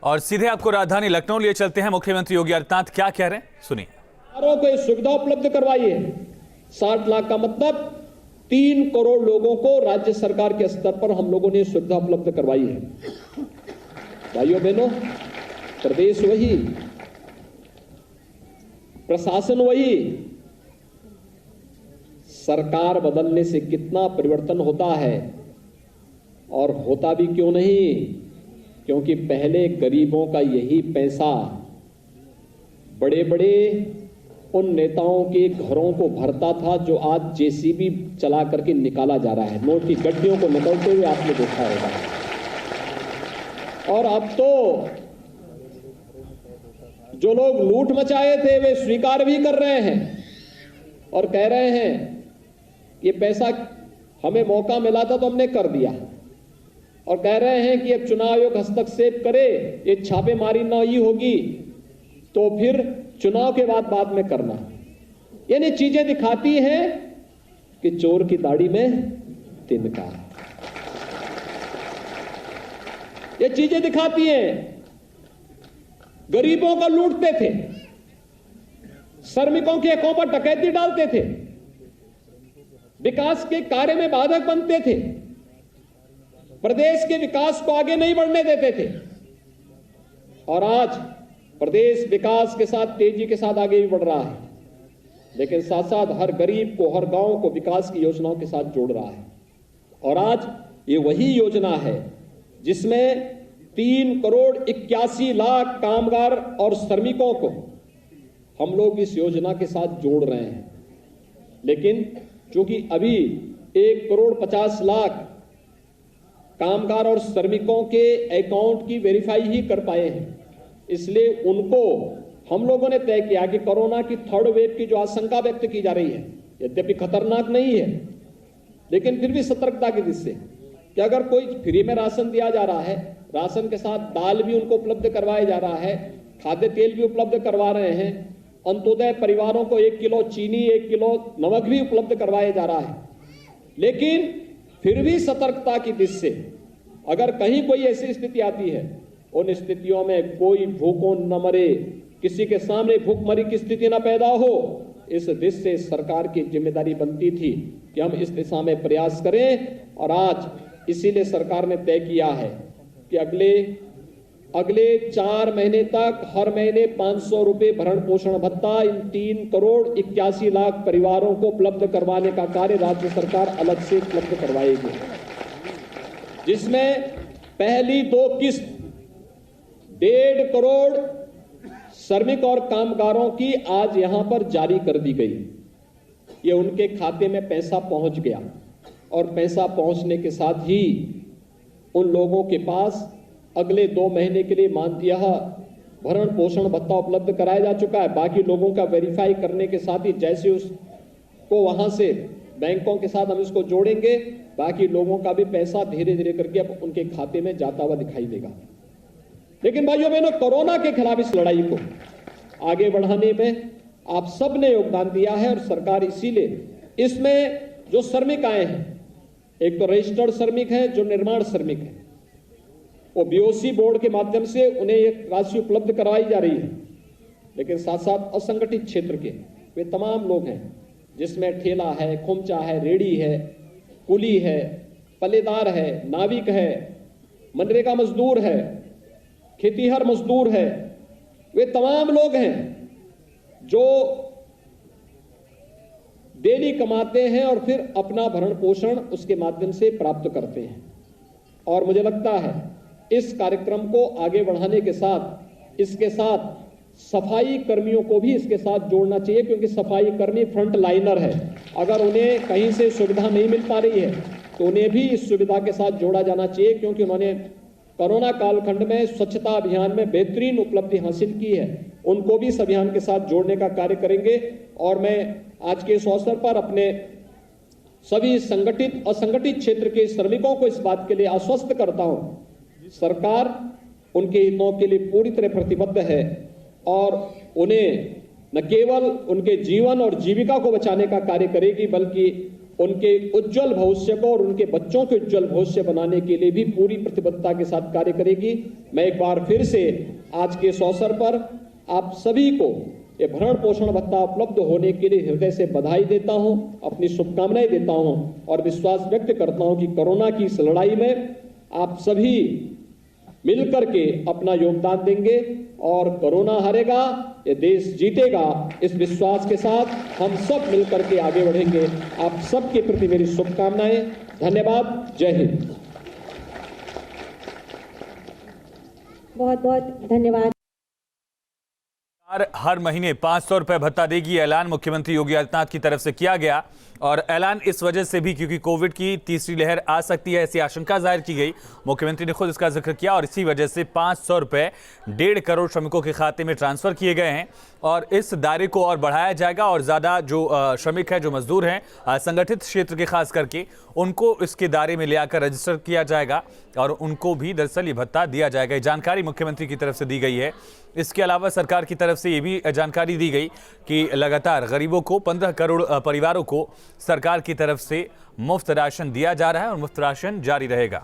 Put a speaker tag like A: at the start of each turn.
A: और सीधे आपको राजधानी लखनऊ लिए चलते हैं। मुख्यमंत्री योगी आदित्यनाथ क्या कह रहे हैं, सुनिए।
B: को ये सुविधा उपलब्ध करवाई है। 60 लाख का मतलब 3 करोड़ लोगों को राज्य सरकार के स्तर पर हम लोगों ने सुविधा उपलब्ध करवाई है। भाइयों बहनों, प्रदेश वही, प्रशासन वही, सरकार बदलने से कितना परिवर्तन होता है और होता भी क्यों नहीं, क्योंकि पहले गरीबों का यही पैसा बड़े बड़े उन नेताओं के घरों को भरता था जो आज जेसीबी चला करके निकाला जा रहा है। नोट की गड्डियों को निकलते हुए आपने देखा होगा। और अब तो जो लोग लूट मचाए थे वे स्वीकार भी कर रहे हैं और कह रहे हैं ये पैसा हमें मौका मिला था तो हमने कर दिया, और कह रहे हैं कि अब चुनाव आयोग हस्तक्षेप करे, ये छापेमारी न ही होगी तो फिर चुनाव के बाद में करना। यानी चीजें दिखाती हैं कि चोर की दाढ़ी में तिनका। ये चीजें दिखाती हैं गरीबों को लूटते थे, श्रमिकों के अकाउंट पर डकैती डालते थे, विकास के कार्य में बाधक बनते थे, प्रदेश के विकास को आगे नहीं बढ़ने देते थे। और आज प्रदेश विकास के साथ तेजी के साथ आगे भी बढ़ रहा है, लेकिन साथ साथ हर गरीब को, हर गांव को विकास की योजनाओं के साथ जोड़ रहा है। और आज ये वही योजना है जिसमें 3 करोड़ 81 लाख कामगार और श्रमिकों को हम लोग इस योजना के साथ जोड़ रहे हैं। लेकिन चूंकि अभी 1 करोड़ 50 लाख कामगार और श्रमिकों के अकाउंट की वेरीफाई ही कर पाए हैं, इसलिए उनको हम लोगों ने तय किया कि कोरोना की 3rd वेव की जो आशंका व्यक्त की जा रही है, यद्यपि खतरनाक नहीं है लेकिन फिर भी सतर्कता की दृष्टि से कि अगर कोई फ्री में राशन दिया जा रहा है, राशन के साथ दाल भी उनको उपलब्ध करवाया जा रहा है, खाद्य तेल भी उपलब्ध करवा रहे हैं, अंत्योदय परिवारों को 1 किलो चीनी, 1 किलो नमक भी उपलब्ध करवाया जा रहा है। लेकिन फिर भी सतर्कता की दृष्टि से अगर कहीं कोई ऐसी स्थिति आती है, उन स्थितियों में कोई भूखों न मरे, किसी के सामने भूखमरी की स्थिति न पैदा हो, इस दृष्टि से सरकार की जिम्मेदारी बनती थी कि हम इस दिशा में प्रयास करें। और आज इसीलिए सरकार ने तय किया है कि अगले 4 महीने तक हर महीने 500 रुपए भरण पोषण भत्ता इन 3 करोड़ 81 लाख परिवारों को उपलब्ध करवाने का कार्य राज्य सरकार अलग से उपलब्ध करवाएगी, जिसमें पहली 2 किस्त 1.5 करोड़ श्रमिक और कामगारों की आज यहां पर जारी कर दी गई। ये उनके खाते में पैसा पहुंच गया और पैसा पहुंचने के साथ ही उन लोगों के पास अगले 2 महीने के लिए यह भरण पोषण भत्ता उपलब्ध कराया जा चुका है। बाकी लोगों का वेरीफाई करने के साथ ही जैसे उसको वहां से बैंकों के साथ हम इसको जोड़ेंगे, बाकी लोगों का भी पैसा धीरे धीरे करके अब उनके खाते में जाता हुआ दिखाई देगा। लेकिन भाइयों बहनों, कोरोना के खिलाफ इस लड़ाई को आगे बढ़ाने में आप सब ने योगदान दिया है और सरकार इसीलिए इसमें जो श्रमिक आए हैं, एक तो रजिस्टर्ड श्रमिक हैं, जो निर्माण श्रमिक हैं, वो बीओसी बोर्ड के माध्यम से उन्हें एक राशि उपलब्ध करवाई जा रही है। लेकिन साथ साथ असंगठित क्षेत्र के वे तमाम लोग हैं जिसमें ठेला है, खोमचा है, रेड़ी है, कुली है, पल्लेदार है, नाविक है, मनरेगा मजदूर है, खेतीहर मजदूर है, वे तमाम लोग हैं जो डेली कमाते हैं और फिर अपना भरण पोषण उसके माध्यम से प्राप्त करते हैं। और मुझे लगता है इस कार्यक्रम को आगे बढ़ाने के साथ इसके साथ सफाई कर्मियों को भी इसके साथ जोड़ना चाहिए, क्योंकि सफाई कर्मी फ्रंट लाइनर है। अगर उन्हें कहीं से सुविधा नहीं मिल पा रही है तो उन्हें भी इस सुविधा के साथ जोड़ा जाना चाहिए, क्योंकि उन्होंने कोरोना कालखंड में स्वच्छता अभियान में बेहतरीन उपलब्धि हासिल की है। उनको भी इस अभियान के साथ जोड़ने का कार्य करेंगे। और मैं आज के इस अवसर पर अपने सभी संगठित असंगठित क्षेत्र के श्रमिकों को इस बात के लिए आश्वस्त करता हूं, सरकार उनके हितों के लिए पूरी तरह प्रतिबद्ध है और उन्हें न केवल उनके जीवन और जीविका को बचाने का कार्य करेगी, बल्कि उनके उज्जवल भविष्य को और उनके बच्चों के उज्जवल भविष्य बनाने के लिए भी पूरी प्रतिबद्धता के साथ कार्य करेगी। मैं एक बार फिर से आज के इस अवसर पर आप सभी को ये भरण पोषण भत्ता उपलब्ध होने के लिए हृदय से बधाई देता हूं, अपनी शुभकामनाएं देता हूं और विश्वास व्यक्त करता हूं कि कोरोना की इस लड़ाई में आप सभी मिलकर के अपना योगदान देंगे और कोरोना हारेगा, ये देश जीतेगा। इस विश्वास के साथ हम सब मिलकर के आगे बढ़ेंगे। आप सबके प्रति मेरी शुभकामनाएं। धन्यवाद। जय हिंद।
C: बहुत बहुत धन्यवाद।
A: हर महीने 500 रुपए भत्ता देगी, ऐलान मुख्यमंत्री योगी आदित्यनाथ की तरफ से किया गया। और ऐलान इस वजह से भी क्योंकि कोविड की तीसरी लहर आ सकती है, ऐसी आशंका जाहिर की गई। मुख्यमंत्री ने खुद इसका जिक्र किया और इसी वजह से 500 रुपए 1.5 करोड़ श्रमिकों के खाते में ट्रांसफर किए गए हैं और इस दायरे को और बढ़ाया जाएगा और ज़्यादा जो श्रमिक है, जो मजदूर हैं संगठित क्षेत्र के खास करके, उनको इसके दायरे में ले आकर रजिस्टर किया जाएगा और उनको भी दरअसल ये भत्ता दिया जाएगा। ये जानकारी मुख्यमंत्री की तरफ से दी गई है। इसके अलावा सरकार की तरफ से ये भी जानकारी दी गई कि लगातार गरीबों को 15 करोड़ परिवारों को सरकार की तरफ से मुफ्त राशन दिया जा रहा है और मुफ्त राशन जारी रहेगा।